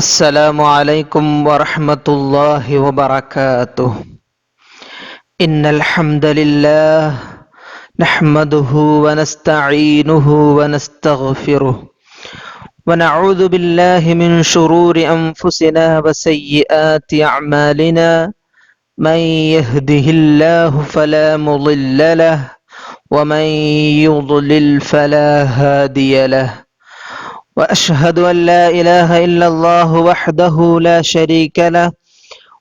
السلام علیکم ورحمۃ اللہ وبرکاتہ۔ ان الحمد للہ نحمده ونستعینه ونستغفره ونعوذ باللہ من شرور انفسنا وسیئات اعمالنا من يهده الله فلا مضل له ومن يضلل فلا هادي له وأشهد أن لا إله إلا الله وحده لا شريك له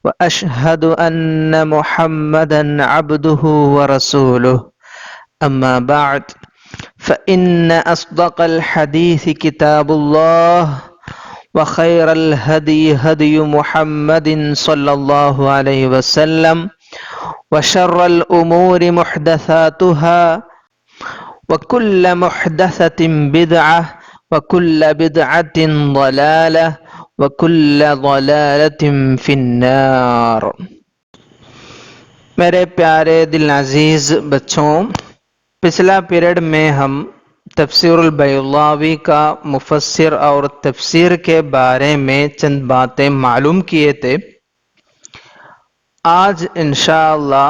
وأشهد أن محمدا عبده ورسوله أما بعد فإن أصدق الحديث كتاب الله وخير الهدي هدي محمد صلى الله عليه وسلم وشر الأمور محدثاتها وكل محدثة بدعة وَكُلَّ بِدْعَةٍ ضَلَالَةٍ وَكُلَّ ضَلَالَةٍ فِي النَّارِ۔ میرے پیارے دل عزیز بچوں، پچھلا پیریڈ میں ہم تفسیر البیضاوی کا مفسر اور تفسیر کے بارے میں چند باتیں معلوم کیے تھے۔ آج انشاءاللہ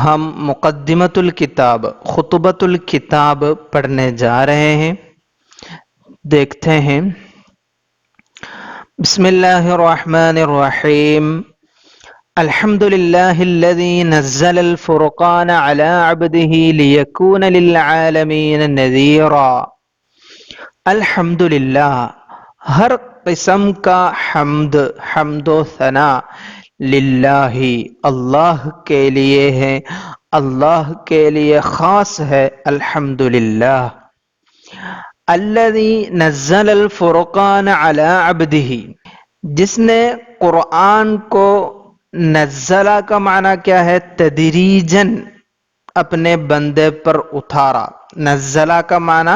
ہم مقدمۃ الکتاب خطبۃ الکتاب پڑھنے جا رہے ہیں۔ دیکھتے ہیں۔ بسم اللہ الرحمن الرحیم۔ الحمد للہ الذی نزل الفرقان علی عبدہ لیکون للعالمین نذیرا۔ الحمد للہ، ہر قسم کا حمد و ثنا للہ اللہ کے لیے ہے، اللہ کے لیے خاص ہے۔ الحمد للہ الذی نزل الفرقان علی عبدہ، جس نے قرآن کو، نزلہ کا معنی کیا ہے؟ تدریجاً اپنے بندے پر اتارا۔ نزلہ کا معنی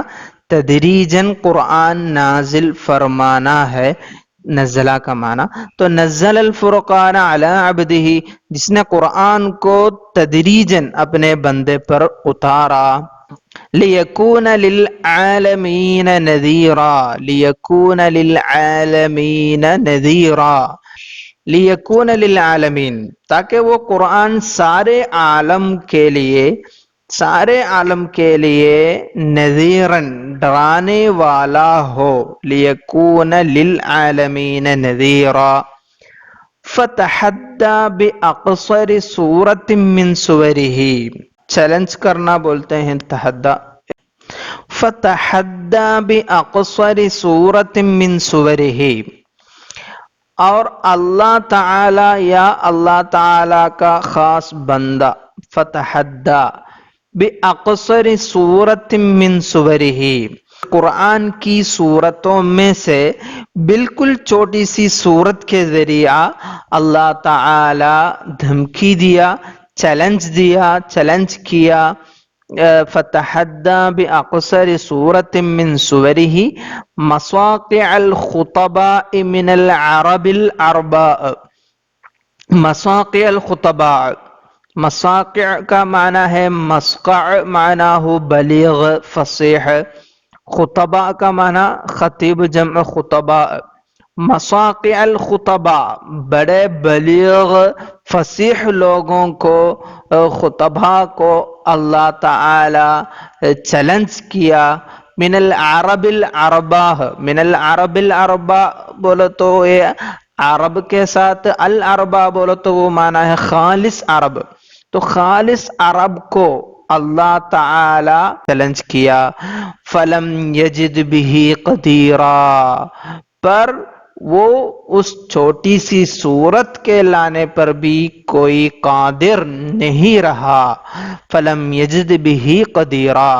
تدریجاً قرآن نازل فرمانا ہے، نزلہ کا معنی۔ تو نزل الفرقان علی عبدہ، جس نے قرآن کو تدریجاً اپنے بندے پر اتارا۔ لیکون للعالمین نذیرا، لیکون للعالمین نذیرا، لیکون للعالمین، تاکہ وہ قرآن سارے عالم کے لیے نذیراً ڈرانے والا ہو۔ لیکون للعالمین نذیرا۔ فتحدی باقصر سورۃ من سورہ، چیلنج کرنا بولتے ہیں تحدی۔ فتحدی باقصر سورۃ من سورہ، اور اللہ تعالی یا اللہ تعالی کا خاص بندہ فتحدی باقصر سورۃ من سورہ، قرآن کی صورتوں میں سے بالکل چھوٹی سی صورت کے ذریعہ اللہ تعالی دھمکی دیا، چیلنج کیا۔ فتحدی باقصر سورۃ من سورہ مصاقع الخطباء من العرب الارباء۔ مصاقع الخطباء، مصاقع کا معنی ہے مصقع، معنی ہو بلیغ فصیح، خطباء کا معنی خطیب جمع خطباء۔ مصاقع الخطباء، بڑے بلیغ فصیح لوگوں کو، خطباء کو اللہ تعالی چیلنج کیا۔ من العرب الارباء، من العرب الارباء بولو تو یہ عرب کے ساتھ الارباء بولو تو وہ معنی ہے خالص عرب، تو خالص عرب کو اللہ تعالی چیلنج کیا۔ فلم یجد بہ قدیرا، پر وہ اس چھوٹی سی صورت کے لانے پر بھی کوئی قادر نہیں رہا۔ فلم یجد بہ قدیرا،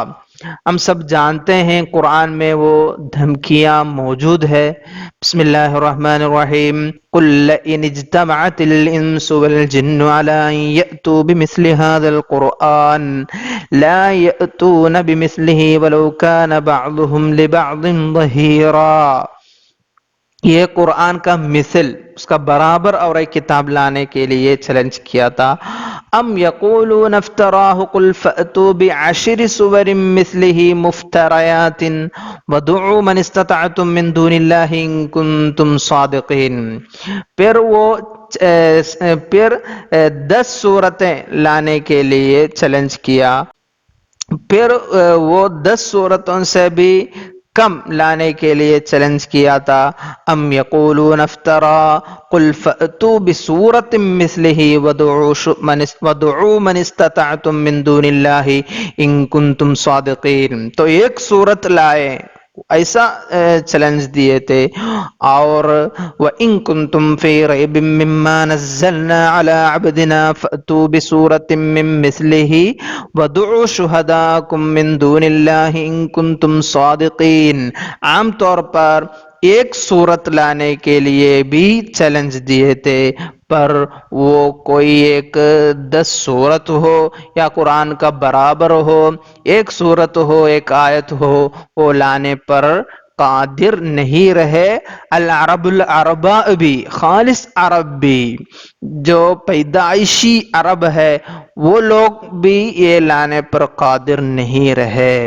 ہم سب جانتے ہیں قرآن میں وہ دھمکیاں موجود ہے۔ بسم اللہ الرحمن الرحیم۔ قل لئن اجتمعت الانس والجن على ان یأتوا بمثل هذا القرآن لا یأتون بمثله ولو كان بعضهم لبعض ظہیرا۔ یہ قرآن کا مثل اس کا برابر اور ایک کتاب لانے کے لیے چیلنج کیا تھا. ام یقولون افتراہ قل فأتوا بعشر سور مثلہ مفتریات وادعوا من استطعتم من دون اللہ ان کنتم صادقین. پھر 10 صورتیں لانے کے لیے چیلنج کیا. پھر وہ 10 صورتوں سے بھی کم لانے کے لیے چیلنج کیا تھا. ام یقولون افترا قل فأتوا بسورۃ مثلہ وادعوا من استطعتم من دون اللہ ان کنتم صادقین. تو ایک صورت لائے ایسا چیلنج دیے تھے. اور وَإِن كُنتُمْ فِي رَيْبٍ مِّمَّا نَزَّلْنَا عَلَىٰ عَبْدِنَا فَأْتُوا بِسُورَةٍ مِّن مِّثْلِهِ وَادْعُوا شُهَدَاءَكُم مِّن دُونِ اللَّهِ إِن كُنتُمْ صَادِقِينَ. عام طور پر ایک صورت لانے کے لیے بھی چیلنج دیے تھے، پر وہ کوئی ایک 10 صورت ہو یا قرآن کا برابر ہو، ایک صورت ہو ایک آیت ہو، وہ لانے پر قادر نہیں رہے. العرباء بھی، خالص عرب بھی، جو پیدائشی عرب ہے وہ لوگ بھی یہ لانے پر قادر نہیں رہے.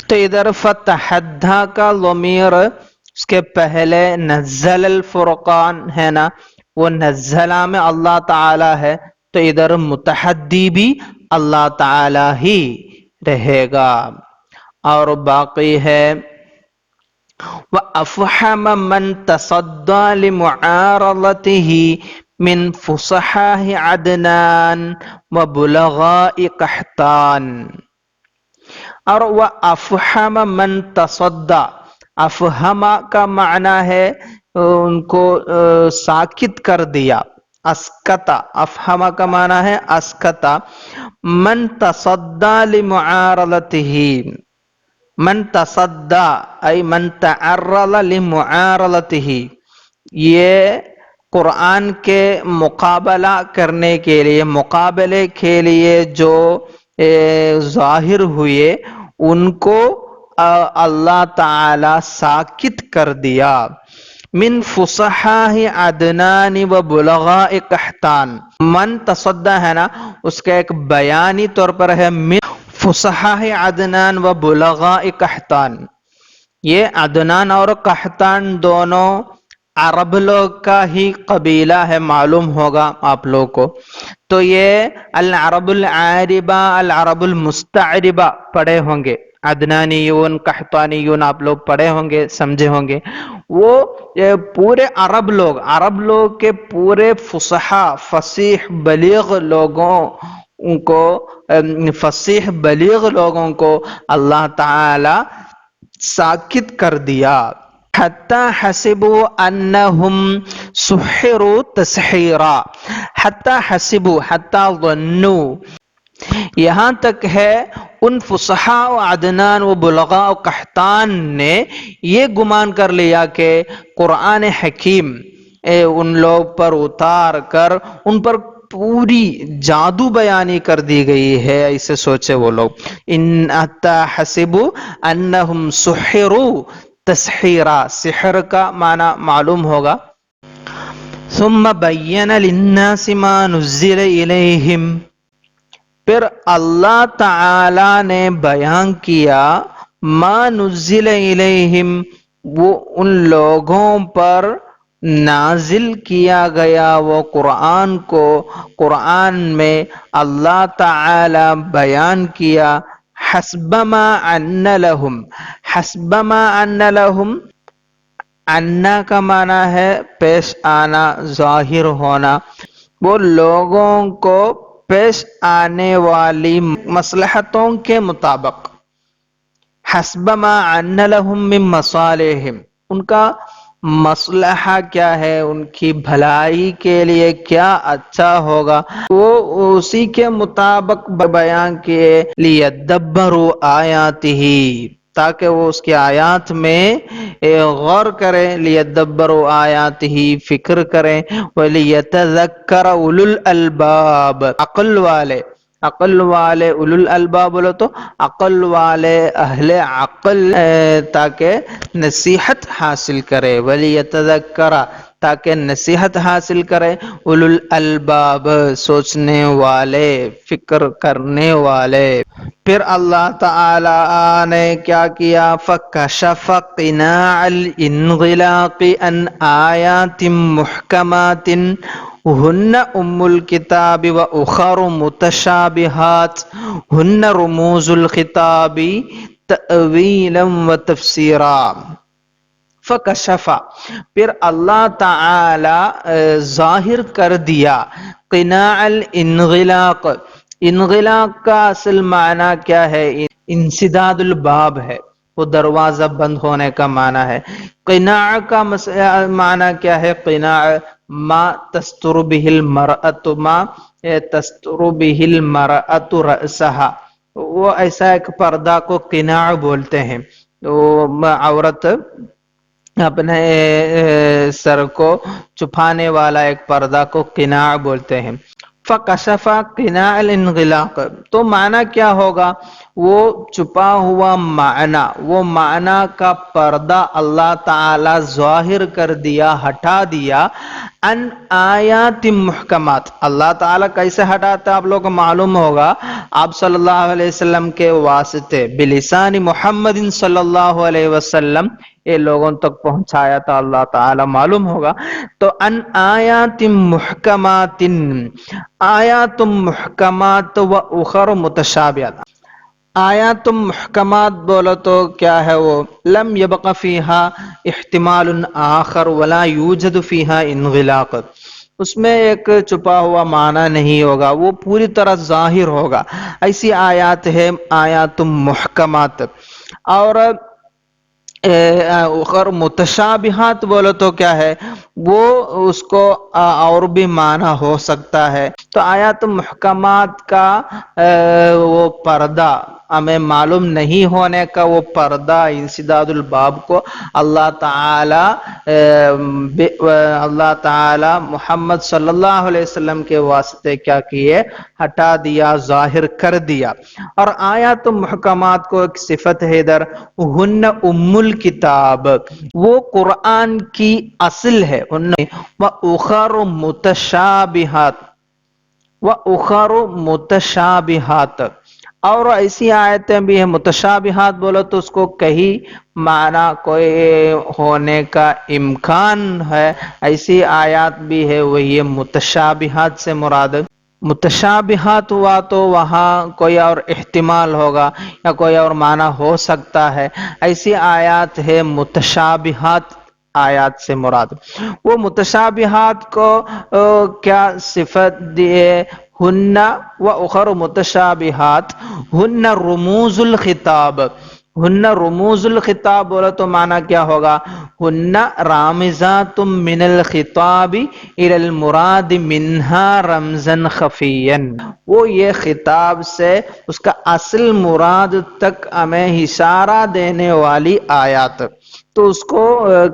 تو ادھر فتحدہ کا ضمیر اس کے پہلے نزل الفرقان ہے نا، وہ نزلہ میں اللہ تعالی ہے، تو ادھر متحدی بھی اللہ تعالی ہی رہے گا. اور باقی ہے وَأَفْحَمَ مَنْ تَصَدَّى لِمُعَارَضَتِهِ مِنْ فُصَحَاءِ عَدْنَانَ وَبُلَغَاءِ قَحْطَانَ. اور وَأَفْحَمَ مَنْ تَصَدَّى، افہمہ کا معنی ہے ان کو ساکت کر دیا، اسکتا. افہمہ کا معنی ہے اسکتا. من تصدى لمعارضته، من تصدى ای من تعرض لمعارضته، یہ قرآن کے مقابلہ کرنے کے لیے، مقابلے کے لیے جو ظاہر ہوئے ان کو اللہ تعالی ساکت کر دیا. من فصحاء عدنان و بلغاء قحطان. من تصدی ہے نا، اس کا ایک بیانی طور پر ہے من فصحاء عدنان و بلغاء قحطان. یہ عدنان اور قحطان دونوں عرب لوگ کا ہی قبیلہ ہے، معلوم ہوگا آپ لوگ کو. تو یہ العرب العاربہ، العرب المستعربہ پڑھے ہوں گے، عدنانیون قحطانیون آپ لوگ پڑھے ہوں گے، سمجھے ہوں گے. وہ پورے عرب لوگ کے پورے فصحا، فصیح بلیغ لوگوں کو، فصیح بلیغ لوگوں کو اللہ تعالی ساکت کر دیا. حتی حسبوا انہم سحروا تسحیرا. حتی حسبوا، حتی ظنوا، یہاں تک ہے ان فصحاء و عدنان و بلغاء و قحطان نے یہ گمان کر لیا کہ قرآن حکیم ان لوگ پر اتار کر ان پر پوری جادو بیانی کر دی گئی ہے، ایسے سوچے وہ لوگ. ان حتی حسبوا انہم سحروا تسحیرا، سحر کا معنی معلوم ہوگا. ثم بین للناس ما نزل الیہم، پھر اللہ تعالی نے بیان کیا ما نزل الیہم، وہ ان لوگوں پر نازل کیا گیا وہ قرآن کو، قرآن میں اللہ تعالی بیان کیا. حسب ما ان لہم، حسب ما ان لہم، انا کا معنی ہے پیش آنا، ظاہر ہونا. وہ لوگوں کو پیش آنے والی مصلحتوں کے مطابق. حسب ما ان لہم من مصالحہم، ان کا مصلحہ کیا ہے، ان کی بھلائی کے لیے کیا اچھا ہوگا، وہ اسی کے مطابق بیان کیے. لیدبروا آیاتہ، تاکہ وہ اس کی آیات میں غور کریں. لیدبروا آیاتہ، فکر کریں. ولیتذکر اولو الالباب، عقل والے، عقل والے اولو الالباب بولو تو عقل والے، اہل عقل، تاکہ نصیحت حاصل کرے. ولیتذکر، تاکہ نصیحت حاصل کرے اولو الالباب سوچنے والے فکر کرنے والے۔ پھر اللہ تعالی نے کیا کیا؟ فَكَشَفَ قِنَاعَ الْإِنْغِلَاقِ عَنْ آيَاتٍ مُحْكَمَاتٍ هُنَّ أُمُّ الْكِتَابِ وَأُخَرُ مُتَشَابِهَاتٌ هُنَّ رُمُوزُ الْخِطَابِ تَأْوِيلًا وَتَفْسِيرًا۔ فکشفا پھر اللہ تعالی ظاہر کر دیا قناع الانغلاق، انغلاق کا اصل معنی کیا ہے؟ انسداد الباب ہے، وہ دروازہ بند ہونے کا معنی ہے۔ قناع کا معنی کیا ہے؟ قناع ما تستر به المرأة، ما تستر به المرأة رأسها، وہ ایسا ایک پردہ کو قناع بولتے ہیں، وہ عورت اپنے سر کو چھپانے والا ایک پردہ کو قناع بولتے ہیں۔ فَكَشَفَ قِنَاعَ الْإِنْغِلَاقِ، تو معنی کیا ہوگا؟ وہ چھپا ہوا معنی، وہ معنی کا پردہ اللہ تعالی ظاہر کر دیا، ہٹا دیا۔ ان آیات محکمات، اللہ تعالیٰ کیسے ہٹاتا آپ لوگوں کو معلوم ہوگا، آپ صلی اللہ علیہ وسلم کے واسطے بلسان محمد صلی اللہ علیہ وسلم یہ لوگوں تک پہنچایا تھا اللہ تعالیٰ، معلوم ہوگا۔ تو ان آیات محکمات، آیات محکمات و اخر متشابہات، آیات محکمات بولو تو کیا ہے؟ وہ لم یبق فیہا احتمال آخر ولا یوجد فیہا انغلاق، اس میں ایک چھپا ہوا معنی نہیں ہوگا، وہ پوری طرح ظاہر ہوگا، ایسی آیات ہے آیات محکمات۔ اور اخر متشابہات بولو تو کیا ہے؟ وہ اس کو اور بھی معنی ہو سکتا ہے۔ تو آیات محکمات کا وہ پردہ ہمیں معلوم نہیں ہونے کا، وہ پردہ انسداد الباب کو اللہ تعالی محمد صلی اللہ علیہ وسلم کے واسطے کیا کیے؟ ہٹا دیا، ظاہر کر دیا۔ اور آیات محکمات کو ایک صفت ہے ادھر، ہن ام الکتاب، وہ قرآن کی اصل ہے، وَأُخَرُ مُتَشَابِهَاتٌ، وَأُخَرُ مُتَشَابِهَاتٌ، اور ایسی آیتیں بھی ہیں متشابہات بولو تو اس کو کہیں معنی کوئی ہونے کا امکان ہے، ایسی آیات بھی ہے، وہی متشابہات سے مراد۔ متشابہات ہوا تو وہاں کوئی اور احتمال ہوگا یا کوئی اور معنی ہو سکتا ہے، ایسی آیات ہے متشابہات آیات سے مراد۔ وہ متشابہات کو کیا صفت دیے؟ ہن و اخر متشابہات ہن رموز الخطاب، ہن رموز الخطاب بولو تو معنی کیا ہوگا؟ ہن رامزات من الخطاب الى المراد منها رمزا خفیا، وہ یہ خطاب سے اس کا اصل مراد تک ہمیں اشارہ دینے والی آیات، تو اس کو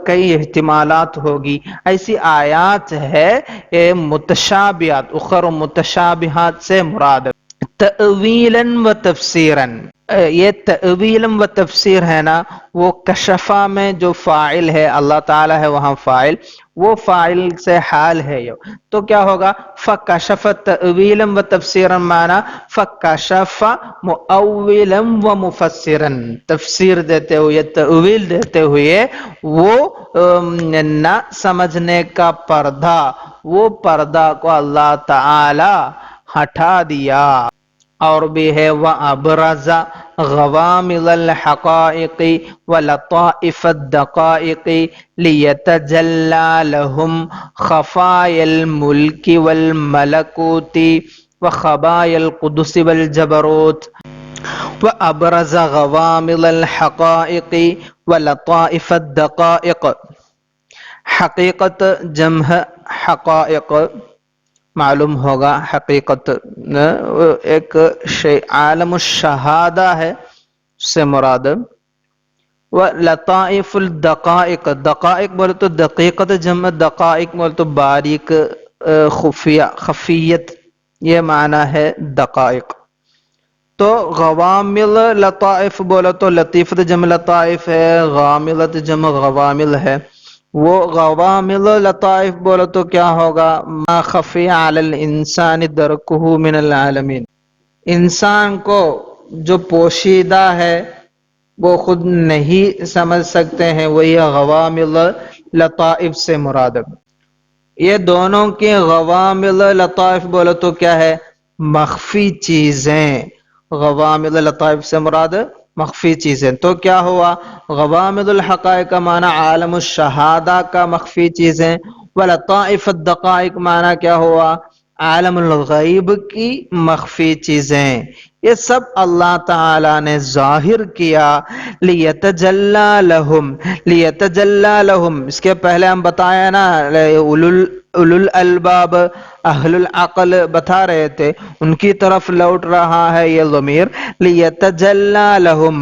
کئی احتمالات ہوگی، ایسی آیات ہے متشابہات، اخر متشابہات سے مراد۔ تأویلا و تفسیرا، یہ تأویلا و تفسیر ہے نا، وہ کشفا میں جو فاعل ہے اللہ تعالی ہے وہاں فاعل، وہ فاعل سے حال ہے یہ، تو کیا ہوگا؟ فکشف تأویلا و تفسیرا، معنی فکشف مؤولا و مفسرا، تفسیر دیتے ہوئے تأویل دیتے ہوئے وہ نہ سمجھنے کا پردہ، وہ پردہ کو اللہ تعالی ہٹا دیا۔ اور بھی ہے وَأَبْرَزَ غَوَامِضَ الْحَقَائِقِ وَلَطَائِفَ الدَّقَائِقِ لِيَتَجَلَّى لَهُمْ خَفَايَا الْمُلْكِ وَالْمَلَكُوتِ وَخَبَايَا الْقُدُسِ وَالْجَبَرُوتِ۔ وَأَبْرَزَ غَوَامِضَ الْحَقَائِقِ وَلَطَائِفَ الدَّقَائِقِ، حقیقت جمع حقائق، معلوم ہوگا حقیقت ایک شیء عالم الشہادہ ہے، اس سے مراد۔ وَلَطَائِفُ الدَّقَائِقِ، دقائق بولے تو دقیقت جمع، دقائق بولے تو باریک، خفیہ، خفیت، یہ معنی ہے دقائق۔ تو غوامل لطائف بولے تو لطیفت جمع لطائف ہے، غاملت جمع غوامل ہے۔ وہ غوامض لطائف بولو تو کیا ہوگا؟ ما خفی علی الانسان درکہ من العالمین، انسان کو جو پوشیدہ ہے وہ خود نہیں سمجھ سکتے ہیں، وہی غوامض لطائف سے مراد ہے۔ یہ دونوں کے غوامض لطائف بولو تو کیا ہے؟ مخفی چیزیں۔ غوامض لطائف سے مراد مخفی چیزیں، تو کیا ہوا؟ غوامض الحقائق کا معنی عالم الشہادہ کا مخفی چیزیں، ولطائف الدقائق معنی کیا ہوا؟ عالم الغیب کی مخفی چیزیں۔ یہ سب اللہ تعالی نے ظاہر کیا لیتجلی لہم، لیتجلی لہم، اس کے پہلے ہم بتایا نا اولو الالباب، اہل العقل بتا رہے تھے، ان کی طرف لوٹ رہا ہے یہ ضمیر، لیتجلی لہم،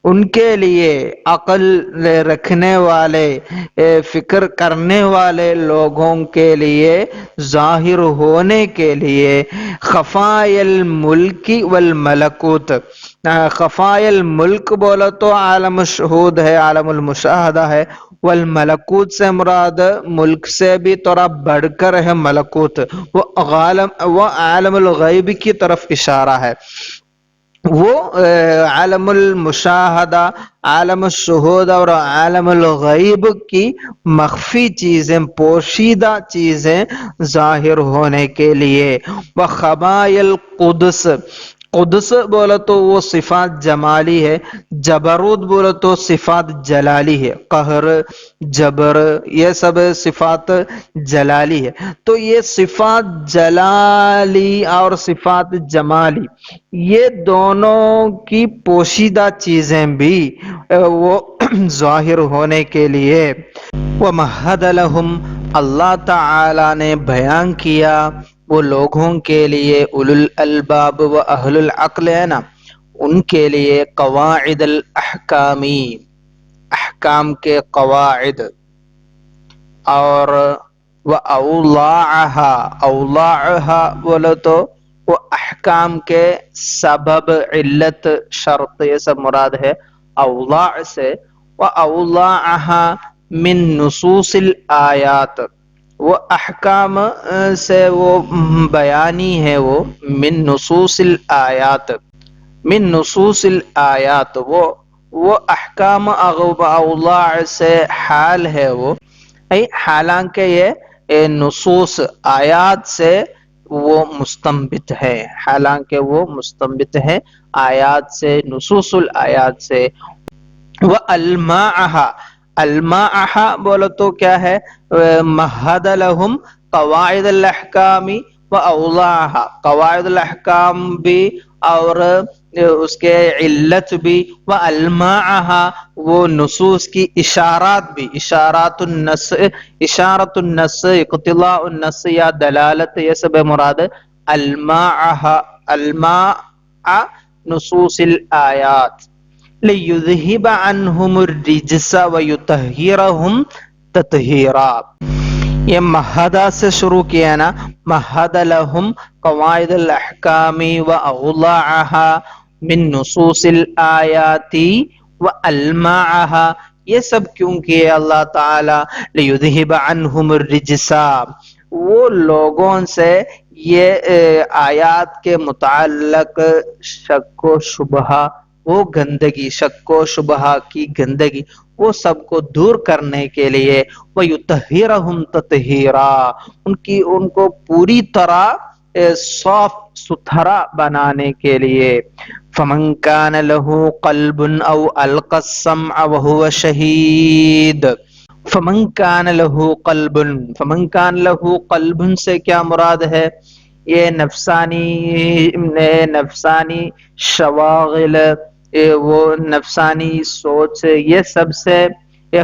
ان کے لیے، عقل رکھنے والے، فکر کرنے والے لوگوں کے لیے، ظاہر ہونے کے لیے، خفائی الملک والملکوت۔ خفائی الملک بولو تو عالم الشہود ہے، عالم المشاہدہ ہے، والملکوت سے مراد ملک سے بھی تھوڑا بڑھ کر ہے ملکوت، وہ عالم الغیب کی طرف اشارہ ہے۔ وہ عالم المشاہدہ، عالم الشہود اور عالم الغیب کی مخفی چیزیں، پوشیدہ چیزیں ظاہر ہونے کے لیے۔ وخبائے القدس، قدس بولو تو وہ صفات جمالی ہے، جبروت بولو تو صفات جلالی ہے، قہر، جبر، یہ سب صفات جلالی ہے۔ تو یہ صفات جلالی اور صفات جمالی، یہ دونوں کی پوشیدہ چیزیں بھی وہ ظاہر ہونے کے لیے۔ وَمَهَّدَ لَهُمْ، اللہ تعالی نے بیان کیا وہ لوگوں کے لیے، اولو الالباب و اہل العقل ہے نا، ان کے لیے قواعد الاحکامی، احکام کے قواعد، اور وَأَوْضَاعَهَا، اوضاعها بولو تو وہ احکام کے سبب، علت، شرط، یہ سب مراد ہے اوضاع سے۔ وَأَوْضَاعَهَا من نصوص الآیات، وہ احکام سے وہ بیانی ہے، وہ من نصوص الآیات، من نصوص الآیات، وہ احکام اوضاع سے حال ہے وہ، حالانکہ یہ نصوص آیات سے وہ مستنبت ہے، حالانکہ وہ مستنبت ہے آیات سے، نصوص الآیات سے۔ وَأَلْمَعَهَا، المعہا بولو تو کیا ہے؟ مہد لہم قواعد الاحکام واوضاعها، قواعد الاحکام بھی اور اس کے علت بھی، والمعها وہ نصوص کی اشارات بھی، اشارات النص، اشارت النص، اقتضاء النص یا دلالت، یہ سب مراد المعها، المع نصوص الآیات، لِيُذْهِبَ عَنْهُمُ الرِّجْسَ وَيُطَهِّرَهُمْ تَطْهِيرًا۔ یہ مہدہ سے شروع کیا نا، مہد لہم قواعد الاحکام واوضاعها من نصوص الآیات والمعها، یہ سب کیوں کیے اللہ تعالی؟ لِيُذْهِبَ عَنْهُمُ الرِّجْسَ، وہ لوگوں سے یہ آیات کے متعلق شک و شبہ، وہ گندگی، شک و شبہ کی گندگی، وہ سب کو دور کرنے کے لیے، وَيُطَهِّرَهُمْ تَطْهِيرًا، ان کو پوری طرح صاف ستھرا بنانے کے لیے۔ فَمَنْ كَانَ لَهُ قَلْبٌ أَوْ أَلْقَى السَّمْعَ وَهُوَ شَهِيدٌ، فَمَنْ كَانَ لَهُ قَلْبٌ، فَمَنْ كَانَ لَهُ قَلْبٌ سے کیا مراد ہے؟ یہ نفسانی شواغل، وہ نفسانی سوچ، یہ سب سے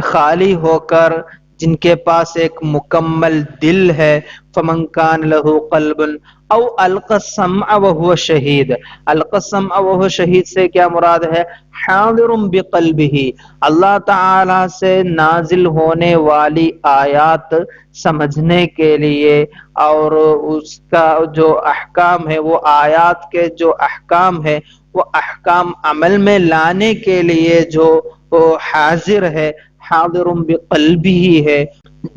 خالی ہو کر جن کے پاس ایک مکمل دل ہے، فمن کان لہ قلب او القى السمع وهو شہید، القى السمع وهو شہید سے کیا مراد ہے؟ حاضر بقلبہ، اللہ تعالی سے نازل ہونے والی آیات سمجھنے کے لیے، اور اس کا جو احکام ہے، وہ آیات کے جو احکام ہے، وہ احکام عمل میں لانے کے لیے جو حاضر ہے، حاضر بقلبہ ہے،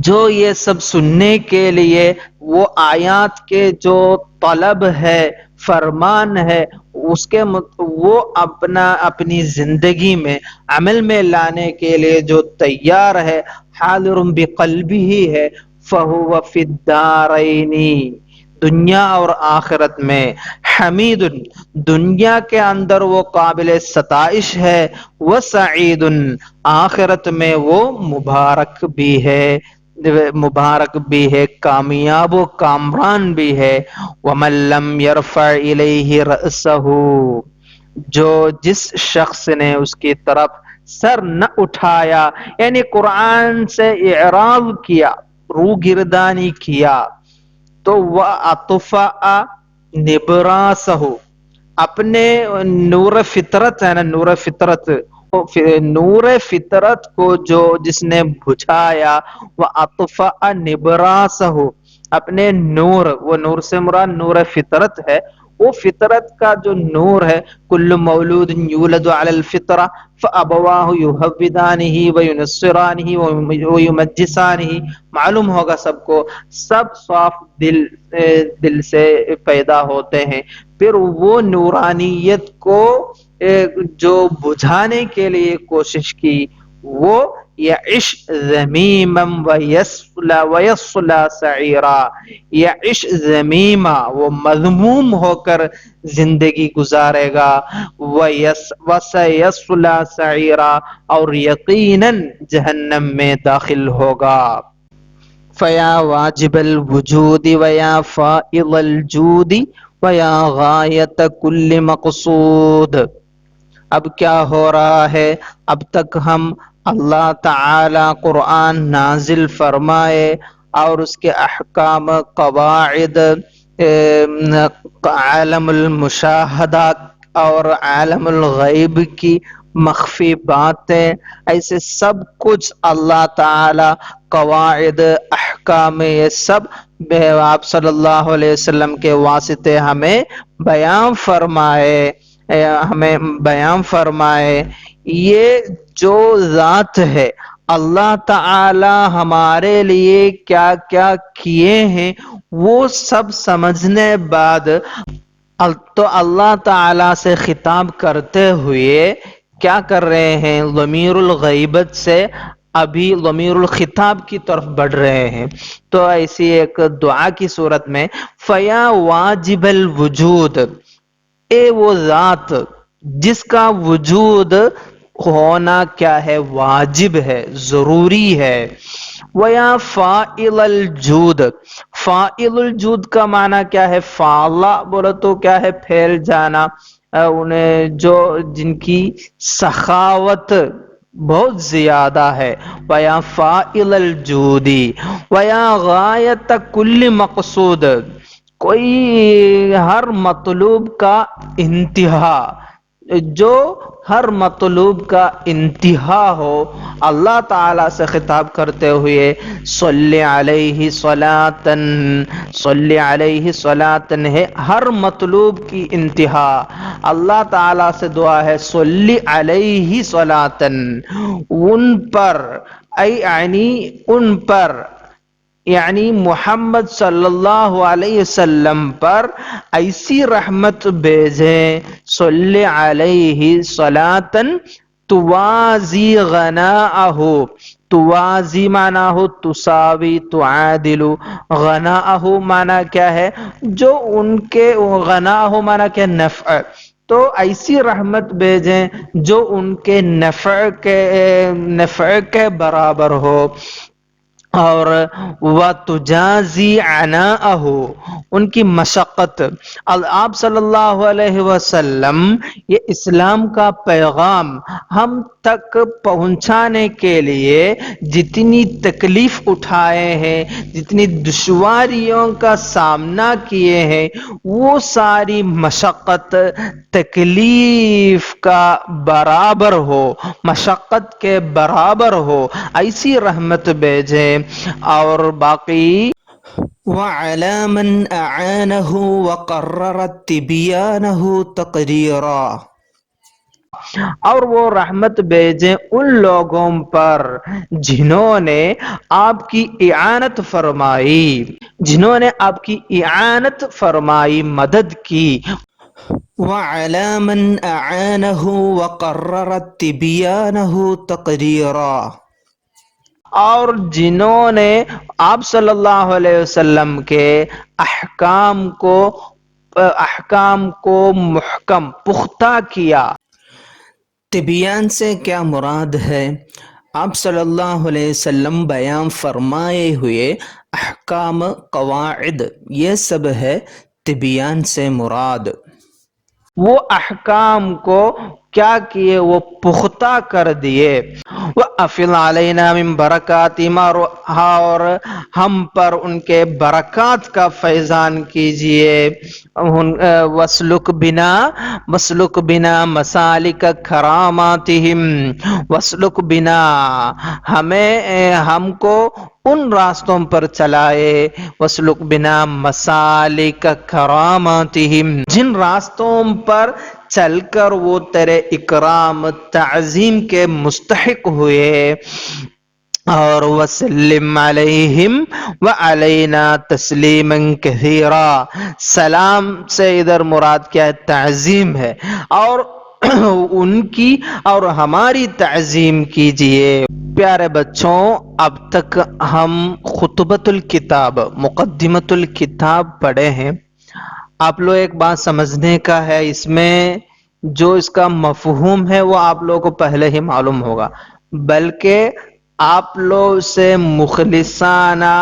جو یہ سب سننے کے لیے وہ آیات کے جو طلب ہے، فرمان ہے، اس کے وہ اپنی زندگی میں عمل میں لانے کے لیے جو تیار ہے، حاضر بقلبہ ہے، فہو فی الدارین، دنیا اور آخرت میں حمید، دنیا کے اندر وہ قابل ستائش ہے، وسعید، آخرت میں وہ مبارک بھی ہے، کامیاب و کامران بھی ہے۔ وَمَن لَّمْ يَرْفَعْ إِلَيْهِ رَأْسَهُ، جو جس شخص نے اس کی طرف سر نہ اٹھایا، یعنی قرآن سے اعراض کیا، روگردانی کیا، تو وَأَطْفَأَ نِبْرَاسَهُ، اپنے نور فطرت ہے نا، نور فطرت، نور فطرت کو جو جس نے بجھایا، وَأَطْفَأَ نِبْرَاسَهُ، اپنے نور، وہ نور سے مراد نور فطرت ہے، وہ فطرت کا جو نور ہے، کل مولود یولد علی الفطرہ فابواہ یہودانہ وینصرانہ ویمجسانہ، معلوم ہوگا سب کو، سب صاف دل سے پیدا ہوتے ہیں، پھر وہ نورانیت کو جو بجھانے کے لیے کوشش کی، وہ یعش ذمیما ویصلا سعیرا، یعش ذمیما، وہ مذموم ہو کر زندگی گزارے گا، وسیصلا سعیرا، اور یقیناً جہنم میں داخل ہوگا۔ فیا واجب الوجود ویا فائض الجود ویا غایت کل مقصود۔ اب کیا ہو رہا ہے، اب تک ہم اللہ تعالی قرآن نازل فرمائے اور اس کے احکام، قواعد، عالم المشاہدات اور عالم الغیب کی مخفی باتیں، ایسے سب کچھ اللہ تعالی قواعد، احکام، یہ سب آپ صلی اللہ علیہ وسلم کے واسطے ہمیں بیان فرمائے۔ یہ جو ذات ہے، اللہ تعالی ہمارے لیے کیا کیا کیے ہیں، وہ سب سمجھنے بعد تو اللہ تعالی سے خطاب کرتے ہوئے کیا کر رہے ہیں، ضمیر الغیبت سے ابھی ضمیر الخطاب کی طرف بڑھ رہے ہیں، تو ایسی ایک دعا کی صورت میں فیا واجب الوجود، اے وہ ذات جس کا وجود ہونا کیا ہے، واجب ہے، ضروری ہے، وَيَا فَائِلَ الْجُودِ، فَائِلُ الْجُود کا معنی کیا ہے، فعلا بولے تو کیا ہے، پھیل جانا، انہیں جو جن کی سخاوت بہت زیادہ ہے، وَيَا فَائِلَ الْجُودِ وَيَا غَایَتَ كُلِّ مقصود، کوئی ہر مطلوب کا انتہا، جو ہر مطلوب کا انتہا ہو، اللہ تعالیٰ سے خطاب کرتے ہوئے صلی علیہ صلاۃً، صلی علیہ صلاۃً ہے، ہر مطلوب کی انتہا، اللہ تعالیٰ سے دعا ہے صلی علیہ صلاۃً، ان پر، یعنی ان پر، یعنی محمد صلی اللہ علیہ وسلم پر ایسی رحمت بھیجیں، صلی علیہ صلاۃً توازی غناءہ، توازی معنی ہو تساوی، تعادل، غناءہ معنی کیا ہے، جو ان کے، غناءہ معنی کیا، نفع، تو ایسی رحمت بھیجیں جو ان کے نفع کے برابر ہو، اور وَتُجَازِي عَنَاءَهُ، ان کی مشقت، آپ صلی اللہ علیہ وسلم یہ اسلام کا پیغام ہم تک پہنچانے کے لیے جتنی تکلیف اٹھائے ہیں، جتنی دشواریوں کا سامنا کیے ہیں، وہ ساری مشقت تکلیف کا برابر ہو، مشقت کے برابر ہو، ایسی رحمت بھیجیں، اور باقی وَعَلَى مَنْ أَعَانَهُ وَقَرَّرَ تِبْيَانَهُ تَقْدِيرًا، اور وہ رحمت بھیجیں ان لوگوں پر جنہوں نے آپ کی اعانت فرمائی، جنہوں نے آپ کی اعانت فرمائی، مدد کی۔ وَعَلَى مَنْ أَعَانَهُ وَقَرَّرَ تِبْيَانَهُ تَقْرِيرًا، اور جنہوں نے آپ صلی اللہ علیہ وسلم کے احکام کو محکم پختہ کیا۔ طبیان سے کیا مراد ہے؟ آپ صلی اللہ علیہ وسلم بیان فرمائے ہوئے احکام، قواعد، یہ سب ہے طبیان سے مراد۔ وہ احکام کو کیا کیے؟ وہ پختہ کر دیے۔ وَأَفِضْ عَلَيْنَا مِن بَرَكَاتِهِ، اور ہم پر ان کے برکات کا فیضان کیجئے۔ وَاسْلُكْ بِنَا مَسَالِكَ كَرَامَاتِهِمْ، وَاسْلُكْ بِنَا، ہم کو ان راستوں پر چلائے، وَاسْلُكْ بِنَا مَسَالِكَ كَرَامَاتِهِمْ، جن راستوں پر چل کر وہ تیرے اکرام تعظیم کے مستحق ہوئے۔ اور وسلم علیہم وعلینا تسلیما کثیرا، سلام سے ادھر مراد کیا ہے؟ تعظیم ہے، اور ان کی اور ہماری تعظیم کیجئے۔ پیارے بچوں، اب تک ہم خطبۃ الکتاب، مقدمۃ الکتاب پڑھے ہیں۔ آپ لوگ ایک بات سمجھنے کا ہے، اس میں جو اس کا مفہوم ہے وہ آپ لوگوں کو پہلے ہی معلوم ہوگا، بلکہ آپ لوگ سے مخلصانہ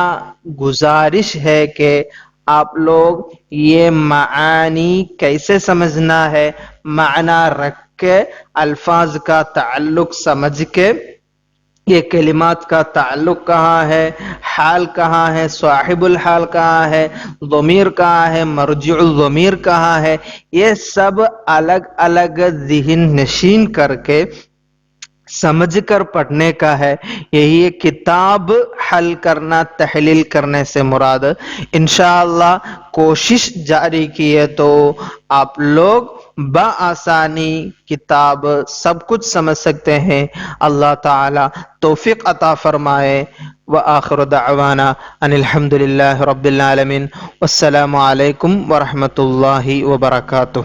گزارش ہے کہ آپ لوگ یہ معانی کیسے سمجھنا ہے، معنی رکھ کے، الفاظ کا تعلق سمجھ کے، یہ کلمات کا تعلق کہاں ہے، حال کہاں ہے، صاحب الحال کہاں ہے، ضمیر کہاں ہے، مرجع الضمیر کہاں ہے، یہ سب الگ الگ ذہن نشین کر کے سمجھ کر پڑھنے کا ہے۔ یہی کتاب حل کرنا، تحلیل کرنے سے مراد۔ انشاءاللہ کوشش جاری کیے تو آپ لوگ بآسانی کتاب سب کچھ سمجھ سکتے ہیں۔ اللہ تعالی توفیق عطا فرمائے۔ وآخر دعوانا ان الحمد للہ رب العالمین، والسلام علیکم ورحمۃ اللہ وبرکاتہ۔